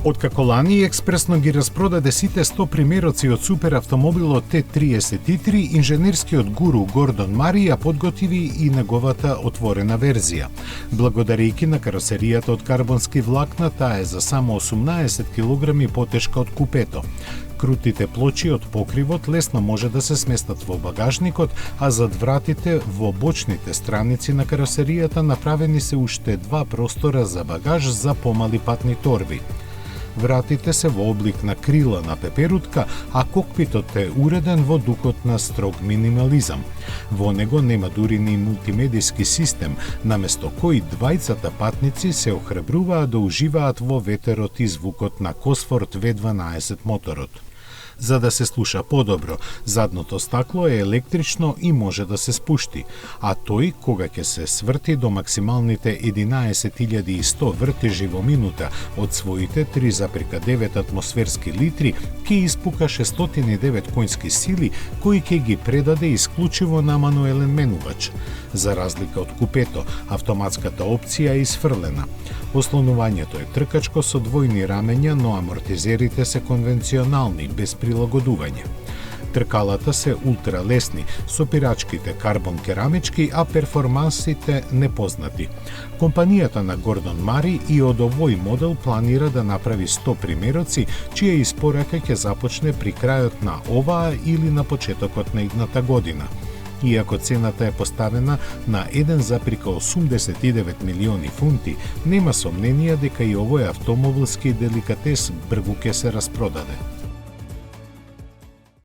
Откако лани експресно ги распродаде сите 100 примероци од супер автомобилот Т-33, инженерскиот гуру Гордон Мари ја подготви и неговата отворена верзија. Благодарејќи на каросеријата од карбонски влакна, таа е за само 18 кг потешка од купето. Крутите плочи од покривот лесно може да се сместат во багажникот, а зад вратите во бочните страници на каросеријата направени се уште два простора за багаж за помали патни торби. Вратите се во облик на крила на пеперутка, а кокпитот е уреден во духот на строг минимализам. Во него нема дури ни мултимедиски систем, наместо кој двајцата патници се охрабруваат да уживаат во ветерот и звукот на Косфорд V12 моторот. За да се слуша подобро, задното стакло е електрично и може да се спушти, а тој, кога ќе се сврти до максималните 11.100 вртежи во минута од своите 3,9 атмосферски литри, ќе испука 609 коњски сили, кои ќе ги предаде исклучиво на мануелен менувач. За разлика од купето, автоматската опција е исфрлена. Ослонувањето е тркачко со двојни рамења, но амортизерите се конвенционални, без прилагодување. Тркалата се ултралесни, со пирачките карбон керамички, а перформансите непознати. Компанијата на Гордон Мари и од овој модел планира да направи 100 примероци, чија испорака ќе започне при крајот на оваа или на почетокот на идната година. Иако цената е поставена на 1,89 милиони фунти, нема сомнение дека и овој автомобилски деликатес бргу ќе се распродаде.